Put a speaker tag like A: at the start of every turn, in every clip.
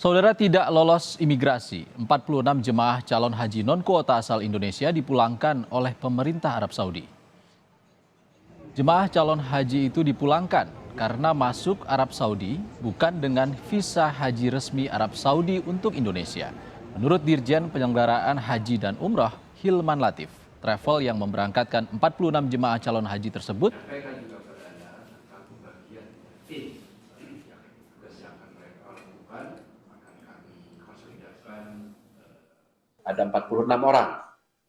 A: Saudara tidak lolos imigrasi, 46 jemaah calon haji non-kuota asal Indonesia dipulangkan oleh pemerintah Arab Saudi. Jemaah calon haji itu dipulangkan karena masuk Arab Saudi bukan dengan visa haji resmi Arab Saudi untuk Indonesia. Menurut Dirjen Penyelenggaraan Haji dan Umrah, Hilman Latif, travel yang memberangkatkan 46 jemaah calon haji tersebut
B: ada 46 orang.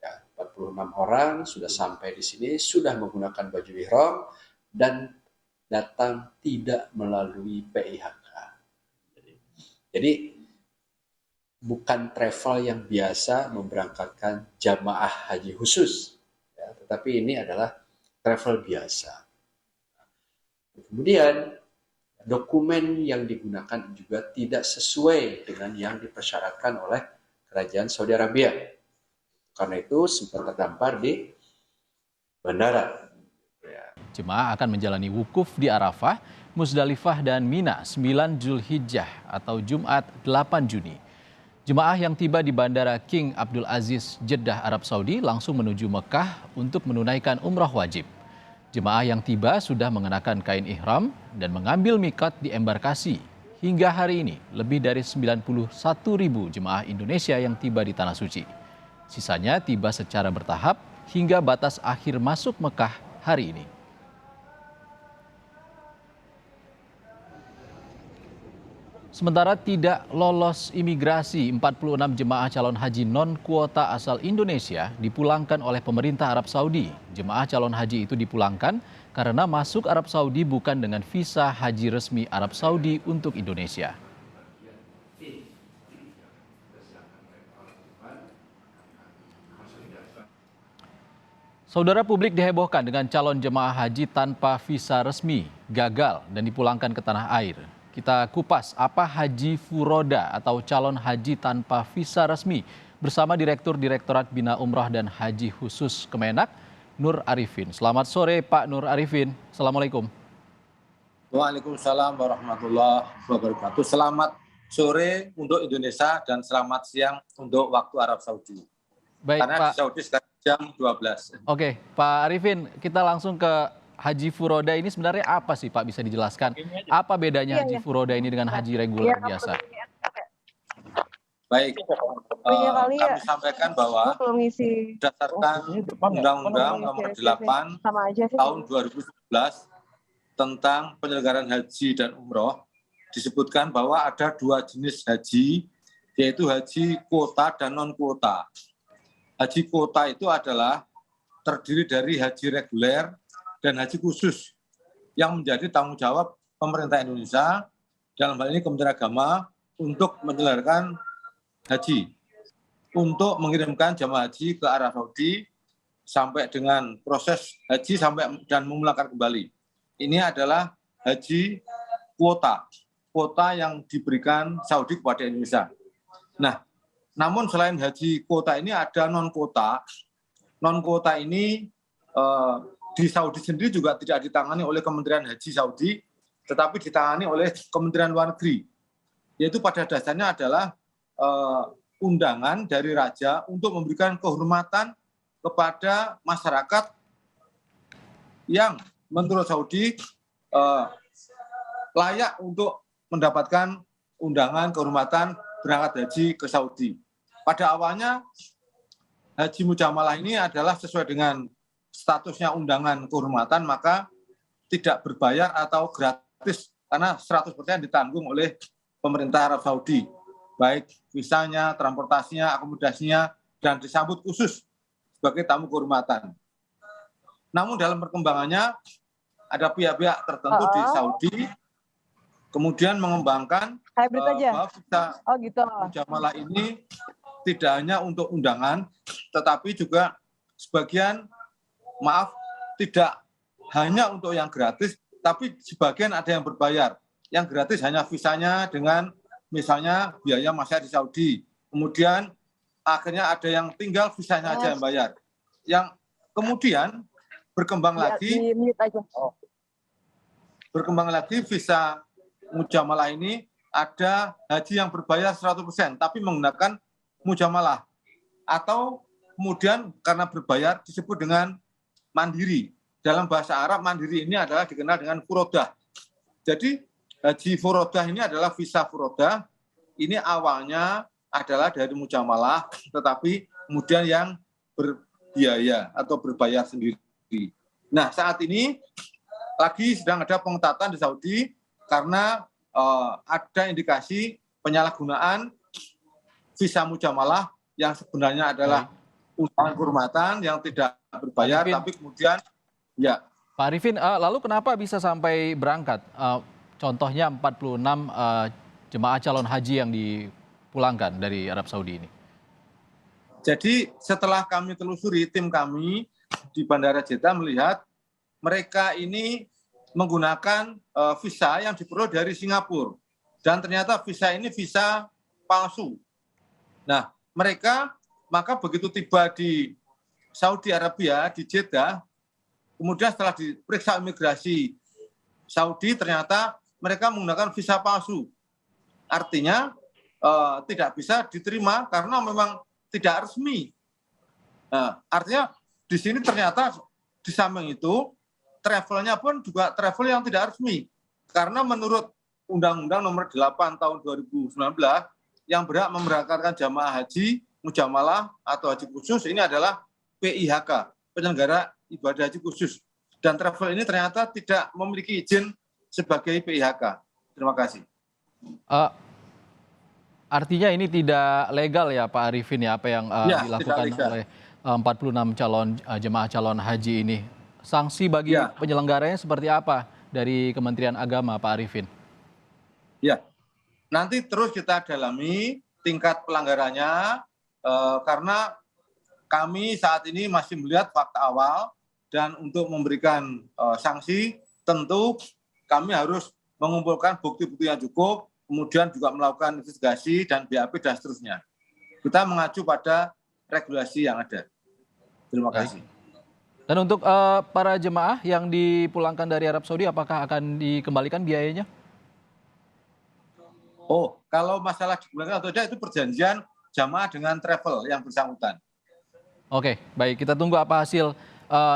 B: Ya, 46 orang sudah sampai di sini, sudah menggunakan baju ihram dan datang tidak melalui PIHK. Jadi bukan travel yang biasa memberangkatkan jamaah haji khusus, ya, tetapi ini adalah travel biasa. Kemudian dokumen yang digunakan juga tidak sesuai dengan yang dipersyaratkan oleh Kerajaan Saudi Arabia. Karena itu sempat terdampar di bandara.
A: Jemaah akan menjalani wukuf di Arafah, Musdalifah dan Mina 9 Zulhijjah atau Jumat 8 Juni. Jemaah yang tiba di Bandara King Abdul Aziz, Jeddah, Arab Saudi langsung menuju Mekah untuk menunaikan umrah wajib. Jemaah yang tiba sudah mengenakan kain ihram dan mengambil miqat di embarkasi. Hingga hari ini, lebih dari 91.000 jemaah Indonesia yang tiba di Tanah Suci. Sisanya tiba secara bertahap hingga batas akhir masuk Mekah hari ini. Sementara tidak lolos imigrasi, 46 jemaah calon haji non-kuota asal Indonesia dipulangkan oleh pemerintah Arab Saudi. Jemaah calon haji itu dipulangkan karena masuk Arab Saudi bukan dengan visa haji resmi Arab Saudi untuk Indonesia. Saudara, publik dihebohkan dengan calon jemaah haji tanpa visa resmi, gagal dan dipulangkan ke tanah air. Kita kupas apa haji furoda atau calon haji tanpa visa resmi bersama Direktur Direktorat Bina Umrah dan Haji Khusus Kemenak, Nur Arifin. Selamat sore Pak Nur Arifin. Assalamualaikum.
C: Waalaikumsalam warahmatullahi wabarakatuh. Selamat sore untuk Indonesia dan selamat siang untuk waktu Arab Saudi.
A: Baik,
C: karena
A: Pak.
C: Di Saudi sekarang jam 12.
A: Oke, Pak Arifin, kita langsung ke haji furoda ini sebenarnya apa sih Pak, bisa dijelaskan? Apa bedanya haji furoda ini dengan haji reguler biasa?
C: Baik, kami sampaikan bahwa berdasarkan Undang-Undang Nomor 8 Tahun 2011 tentang penyelenggaraan haji dan umroh, disebutkan bahwa ada dua jenis haji, yaitu haji kuota dan non-kuota. Haji kuota itu adalah terdiri dari haji reguler dan haji khusus yang menjadi tanggung jawab pemerintah Indonesia, dalam hal ini Kementerian Agama, untuk menyelenggarakan haji, untuk mengirimkan jamaah haji ke Arab Saudi sampai dengan proses haji sampai dan memulangkan kembali. Ini adalah haji kuota yang diberikan Saudi kepada Indonesia. Nah, namun selain haji kuota ini ada non-kuota. Non-kuota ini di Saudi sendiri juga tidak ditangani oleh Kementerian Haji Saudi, tetapi ditangani oleh Kementerian Luar Negeri. Yaitu pada dasarnya adalah undangan dari Raja untuk memberikan kehormatan kepada masyarakat yang menurut Saudi layak untuk mendapatkan undangan kehormatan berangkat haji ke Saudi. Pada awalnya, haji mujamalah ini adalah sesuai dengan statusnya undangan kehormatan, maka tidak berbayar atau gratis karena 100% ditanggung oleh pemerintah Arab Saudi, baik visanya, transportasinya, akomodasinya, dan disambut khusus sebagai tamu kehormatan. Namun dalam perkembangannya ada pihak-pihak tertentu di Saudi kemudian mengembangkan bahwa visa mujamalah ini tidak hanya untuk undangan, tetapi juga sebagian tidak hanya untuk yang gratis, tapi sebagian ada yang berbayar. Yang gratis hanya visanya dengan misalnya biaya masa di Saudi. Kemudian akhirnya ada yang tinggal visanya aja yang bayar. Yang kemudian berkembang lagi visa mujamalah ini ada haji yang berbayar 100% tapi menggunakan mujamalah, atau kemudian karena berbayar disebut dengan mandiri. Dalam bahasa Arab mandiri ini adalah dikenal dengan furodah. Jadi haji furodah ini adalah visa furodah. Ini awalnya adalah dari mujamalah, tetapi kemudian yang berbiaya atau berbayar sendiri. Nah, saat ini lagi sedang ada pengetatan di Saudi karena ada indikasi penyalahgunaan visa mujamalah yang sebenarnya adalah usaha kehormatan yang tidak berbayar, tapi kemudian ya.
A: Pak Arifin, lalu kenapa bisa sampai berangkat? Contohnya 46 jemaah calon haji yang dipulangkan dari Arab Saudi ini.
C: Jadi setelah kami telusuri, tim kami di Bandara Jeddah melihat mereka ini menggunakan visa yang diperoleh dari Singapura. Dan ternyata visa ini visa palsu. Nah, mereka maka begitu tiba di Saudi Arabia, di Jeddah, kemudian setelah diperiksa imigrasi Saudi, ternyata mereka menggunakan visa palsu. Artinya tidak bisa diterima karena memang tidak resmi. Nah, artinya di sini ternyata di samping itu, travelnya pun juga travel yang tidak resmi. Karena menurut Undang-Undang Nomor 8 Tahun 2019 yang berhak memberangkatkan jamaah haji, mujamalah atau haji khusus ini adalah PIHK, penyelenggara ibadah haji khusus. Dan travel ini ternyata tidak memiliki izin sebagai PIHK. Terima kasih.
A: Artinya ini tidak legal ya Pak Arifin ya, apa yang dilakukan oleh 46 calon jemaah calon haji ini. Sanksi bagi penyelenggaranya seperti apa dari Kementerian Agama, Pak Arifin?
C: Ya, nanti terus kita dalami tingkat pelanggarannya karena kami saat ini masih melihat fakta awal dan untuk memberikan sanksi tentu kami harus mengumpulkan bukti-bukti yang cukup, kemudian juga melakukan investigasi dan BAP dan seterusnya. Kita mengacu pada regulasi yang ada. Terima kasih.
A: Dan untuk para jemaah yang dipulangkan dari Arab Saudi, apakah akan dikembalikan biayanya?
C: Oh, kalau masalah dikembalikan atau tidak itu perjanjian jamaah dengan travel yang bersangkutan.
A: Oke, baik. Kita tunggu apa hasil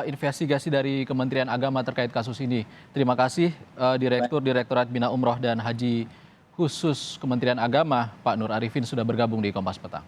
A: investigasi dari Kementerian Agama terkait kasus ini. Terima kasih Direktorat Bina Umroh dan Haji Khusus Kementerian Agama, Pak Nur Arifin sudah bergabung di Kompas Petang.